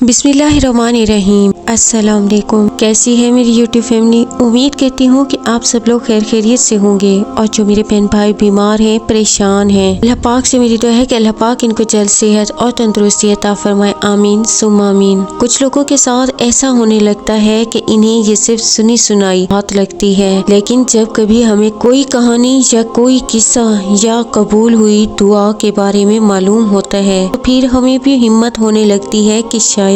बिस्मिल्लाहिर्रहमानिर्रहीम। अस्सलाम वालेकुम। कैसी है मेरी यूट्यूब फैमिली। उम्मीद करती हूँ कि आप सब लोग खैर खैरियत से होंगे और जो मेरे बहन भाई बीमार हैं, परेशान हैं, अल्लाह पाक से मेरी दुआ है कि अल्लाह पाक इनको जल्द सेहत और तंदुरुस्ती अता फरमाए। आमीन सुम्मा आमीन। कुछ लोगों के साथ ऐसा होने लगता है कि इन्हें ये सिर्फ सुनी सुनाई बात लगती है, लेकिन जब कभी हमें कोई कहानी या कोई किस्सा या कबूल हुई दुआ के बारे में मालूम होता है तो फिर हमें भी हिम्मत होने लगती है कि शायद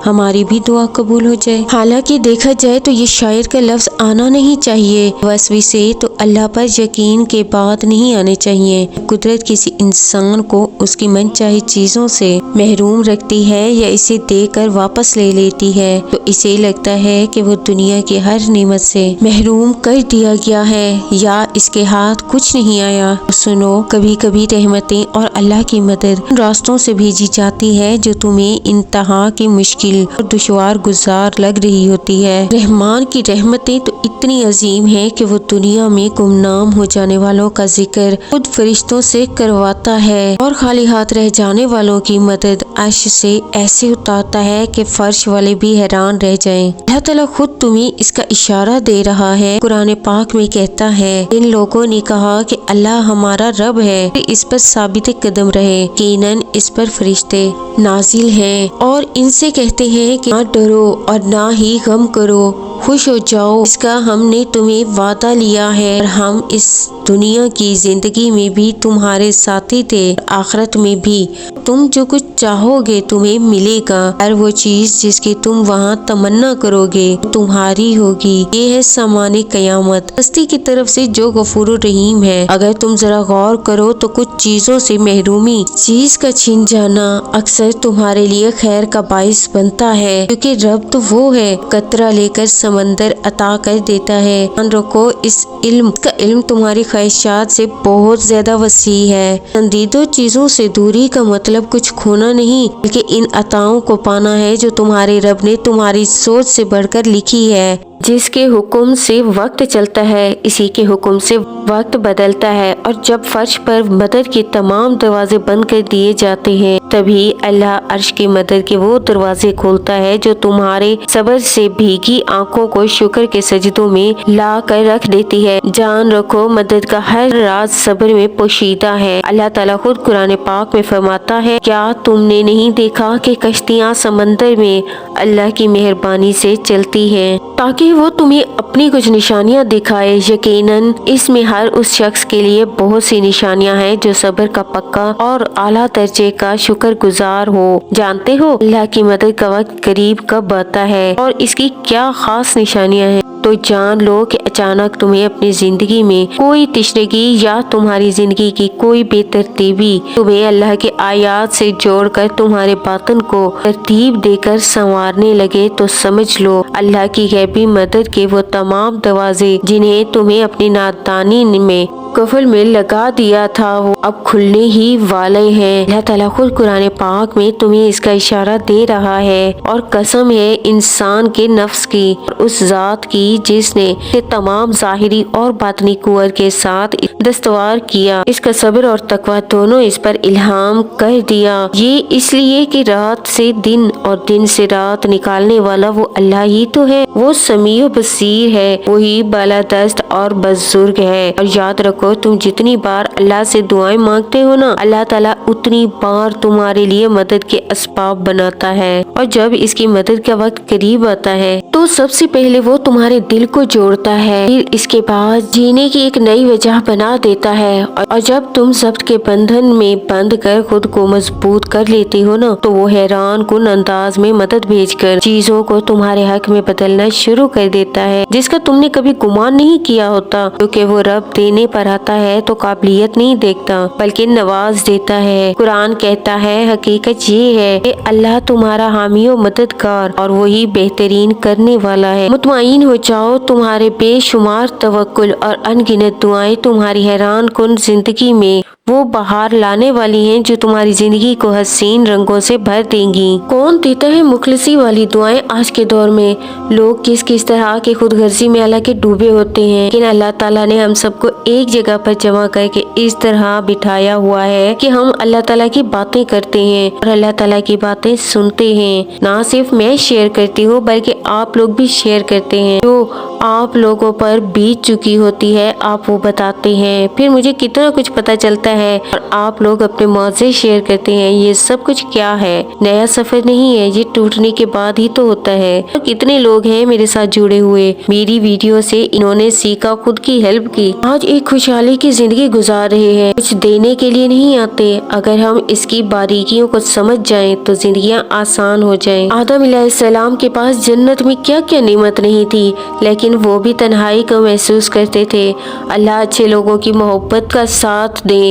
हमारी भी दुआ कबूल हो जाए। हालांकि देखा जाए तो ये शायद का लफ्ज आना नहीं चाहिए। वसवी से तो अल्लाह पर यकीन के बाद नहीं आने चाहिए। कुदरत किसी इंसान को उसकी मनचाही चीजों से महरूम रखती है या इसे देकर वापस ले लेती है तो इसे लगता है कि वो दुनिया की हर नेमत से महरूम कर दिया गया है या इसके हाथ कुछ नहीं आया। सुनो, कभी कभी रहमतें और अल्लाह की मदद रास्तों से भेजी जाती है जो तुम्हें इंतहा की मुश्किल और दुश्वार गुजार लग रही होती है। रहमान की रहमतें तो इतनी अजीम है कि वो दुनिया में गुमनाम हो जाने वालों का जिक्र खुद फरिश्तों से करवाता है और खाली हाथ रह जाने वालों की मदद अर्श से ऐसे उतारता है कि फर्श वाले भी हैरान रह जाएं। अल्लाह ताला खुद तुम्हें इसका इशारा दे रहा है। कुरान पाक में कहता है, इन लोगों ने कहा कि अल्लाह हमारा रब है, इस पर साबित कदम रहे, यकीनन इस पर फरिश्ते नाजिल हैं और इनसे कहते हैं कि ना डरो और ना ही गम करो, खुश हो जाओ, इसका हमने तुम्हें वादा लिया है और हम इस दुनिया की जिंदगी में भी तुम्हारे साथी थे, आखिरत में भी तुम जो कुछ चाहोगे तुम्हें मिलेगा। हर वो चीज जिसकी तुम वहाँ तमन्ना करोगे तुम्हारी होगी। ये है सामाने कयामत, हस्ती की तरफ से जो गफूर रहीम है। अगर तुम जरा गौर करो तो कुछ चीजों से महरूमी, चीज का छिन जाना अक्सर तुम्हारे लिए खैर का बाइस बनता है, क्योंकि रब तो वो है कतरा लेकर समंदर अता कर देता है। ध्यान रखो, इस इल्म का इल्म तुम्हारी ख्वाहिशात से बहुत ज्यादा वसी है। संदीदो चीजों से दूरी का मतलब कुछ खोना नहीं, बल्कि इन अताओं को पाना है जो तुम्हारे रब ने तुम्हारी सोच से बढ़कर लिखी है। जिसके हुक्म से वक्त चलता है, इसी के हुक्म से वक्त बदलता है और जब फर्श पर मदद के तमाम दरवाजे बंद कर दिए जाते हैं तभी अल्लाह अर्श की मदद के वो दरवाजे खोलता है जो तुम्हारे सब्र से भीगी आंखों को शुक्र के सजदों में ला कर रख देती है। जान रखो, मदद का हर राज सब्र में पोशीदा है। अल्लाह ताला खुद कुरान पाक में फरमाता है, क्या तुमने नहीं देखा कि कश्तियाँ समंदर में अल्लाह की मेहरबानी से चलती हैं ताकि वो तुम्हें अपनी कुछ निशानियां दिखाए। यकीनन इसमें हर उस शख्स के लिए बहुत सी निशानियां हैं जो सब्र का पक्का और आला दर्जे का शुक्रगुजार हो। जानते हो अल्लाह की मदद का वक्त करीब कब आता है और इसकी क्या खास निशानियां हैं? तो जान लो कि अचानक तुम्हें अपनी जिंदगी में कोई तिश्नगी या तुम्हारी जिंदगी की कोई बेतरतीबी तुम्हें अल्लाह के आयात से जोड़कर तुम्हारे बातन को तरतीब देकर संवारने लगे तो समझ लो अल्लाह की गैबी मदद के वो तमाम दरवाजे जिन्हें तुम्हें अपनी नादानी में कफल में लगा दिया था वो अब खुलने ही वाले हैं। अल्लाह ताला खुद कुरान पाक में तुम्हें इसका इशारा दे रहा है और कसम है इंसान के नफ्स की और उस जात की जिसने तमाम जाहिरी और बातनी कुव्वत के साथ दस्तवार किया, इसका सब्र और तकवा दोनों इस पर इल्हाम कर दिया। ये इसलिए कि रात से दिन और दिन से रात निकालने वाला वो अल्लाह ही तो है। वो समीउ बसीर है, वही बालादस्त और बुजुर्ग है। और याद रखो, तुम जितनी बार अल्लाह से दुआएं मांगते हो ना, अल्लाह ताला उतनी बार तुम्हारे लिए मदद के असबाब बनाता है। और जब इसकी मदद का वक्त करीब आता है तो सबसे पहले वो तुम्हारे दिल को जोड़ता है, फिर इसके बाद जीने की एक नई वजह बना देता है। और जब तुम सब्र के बंधन में बंद कर खुद को मजबूत कर लेती हो ना, तो वो हैरान कुन अंदाज में मदद भेजकर चीजों को तुम्हारे हक में बदलना शुरू कर देता है, जिसका तुमने कभी गुमान नहीं किया होता। क्योंकि वो रब देने पर आता है तो काबिलियत नहीं देखता बल्कि नवाज देता है। कुरान कहता है, हकीकत ये है कि अल्लाह तुम्हारा हामी और मददगार और वही बेहतरीन करने वाला है। मुतमईन हो जाओ, तुम्हारे बेशुमार तवक्कुल और अनगिनत दुआएं तुम्हारी हैरान कुन जिंदगी में वो बहार लाने वाली हैं जो तुम्हारी जिंदगी को हसीन रंगों से भर देंगी। कौन देता है मुखलिसी वाली दुआएं आज के दौर में। लोग किस किस तरह के खुदगर्जी में अल्लाह के डूबे होते हैं, लेकिन अल्लाह ताला ने हम सबको एक जगह पर जमा करके इस तरह बिठाया हुआ है कि हम अल्लाह ताला की बातें करते हैं और अल्लाह ताला की बातें सुनते हैं। ना सिर्फ मैं शेयर करती हूँ बल्कि आप लोग भी शेयर करते हैं। जो आप लोगों पर बीत चुकी होती है आप वो बताते हैं, फिर मुझे कितना कुछ पता चलता है और आप लोग अपने मौजे शेयर करते हैं। ये सब कुछ क्या है? नया सफर नहीं है, ये टूटने के बाद ही तो होता है। तो कितने लोग हैं मेरे साथ जुड़े हुए, मेरी वीडियो से इन्होंने सीखा, खुद की हेल्प की, आज एक खुशहाली की जिंदगी गुजार रहे हैं। कुछ देने के लिए नहीं आते, अगर हम इसकी बारीकियों को समझ जाएं तो जिंदगियां आसान हो जाएं। आदम अलैहिस्सलाम के पास जन्नत में क्या क्या नेमत नहीं थी, लेकिन वो भी तन्हाई को महसूस करते थे। अल्लाह अच्छे लोगों की मोहब्बत का साथ दे।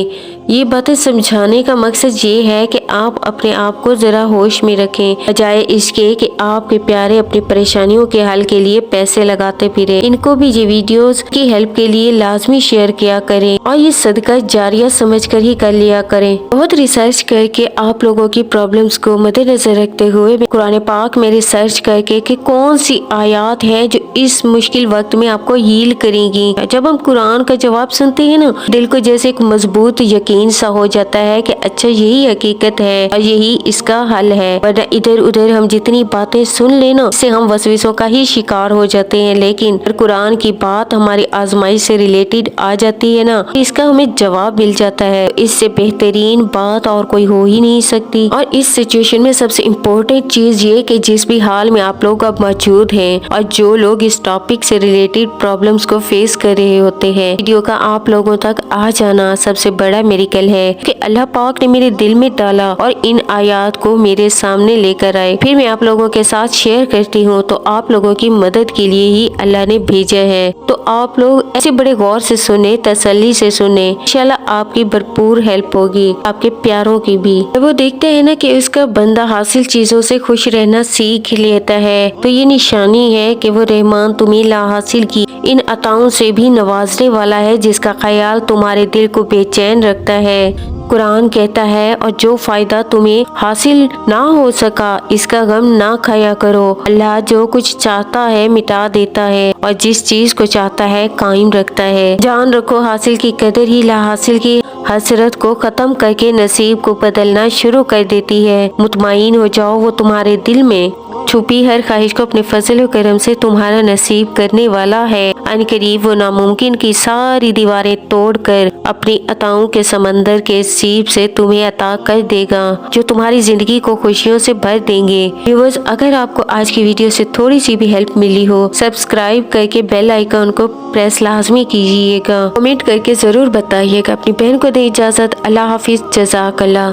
ये बातें समझाने का मकसद ये है कि आप अपने आप को जरा होश में रखें, बजाय इसके कि आपके प्यारे अपनी परेशानियों के हल के लिए पैसे लगाते फिरे। इनको भी ये वीडियोस की हेल्प के लिए लाजमी शेयर किया करें और ये सदका जारिया समझकर ही कर लिया करें। बहुत रिसर्च करके आप लोगों की प्रॉब्लम्स को मद्देनजर रखते हुए कुरान पाक में रिसर्च करके कि कौन सी आयात है जो इस मुश्किल वक्त में आपको हील करेंगी। जब हम कुरान का जवाब सुनते हैं ना, दिल को जैसे एक मजबूत यकीन सा हो जाता है कि अच्छा यही हकीकत है और यही इसका हल है। वरना इधर उधर हम जितनी बातें सुन लेना, इससे हम वसविसों का ही शिकार हो जाते हैं। लेकिन कुरान की बात हमारी आजमाइश से रिलेटेड आ जाती है ना, इसका हमें जवाब मिल जाता है। इससे बेहतरीन बात और कोई हो ही नहीं सकती। और इस सिचुएशन में सबसे इम्पोर्टेंट चीज ये कि जिस भी हाल में आप लोग अब मौजूद हैं और जो लोग इस टॉपिक से रिलेटेड प्रॉब्लम्स को फेस कर रहे होते हैं, वीडियो का आप लोगों तक आ जाना सबसे बड़ा मेरिकल है कि अल्लाह पाक ने मेरे दिल में डाला और इन आयात को मेरे सामने लेकर आए, फिर मैं आप लोगों के साथ शेयर करती हूँ। तो आप लोगों की मदद के लिए ही अल्लाह ने भेजा है। तो आप लोग ऐसे बड़े गौर से सुने, तसल्ली से सुने, इंशाल्लाह आपकी भरपूर हेल्प होगी, आपके प्यारों की भी। वो देखते हैं ना कि उसका बंदा हासिल चीजों से खुश रहना सीख लेता है, तो ये निशानी है कि वो रहमान तुम्हें ला हासिल की इन अताओं से भी नवाजने वाला है, जिसका ख्याल तुम्हारे दिल को बेचैन रखता है। कुरान कहता है और जो फायदा तुम्हें हासिल ना हो सका इसका गम ना खाया करो। अल्लाह जो कुछ चाहता है मिटा देता है और जिस चीज को चाहता है कायम रखता है। जान रखो हासिल की कदर ही ला हासिल की हसरत को खत्म करके नसीब को बदलना शुरू कर देती है। मुतमईन हो जाओ, वो तुम्हारे दिल में छुपी हर ख्वाहिश को अपने फजल और करम से तुम्हारा नसीब करने वाला है। अनकरीब वो नामुमकिन की सारी दीवारें तोड़कर अपनी अताओं के समंदर के सीप से तुम्हें अता कर देगा, जो तुम्हारी जिंदगी को खुशियों से भर देंगे। व्यूअर्स, अगर आपको आज की वीडियो से थोड़ी सी भी हेल्प मिली हो, सब्सक्राइब करके बेल आइकन को प्रेस लाजमी कीजिएगा। कमेंट करके जरूर बताइएगा। अपनी बहन को दे इजाजत। अल्लाह हाफिज, जज़ाकल्लाह।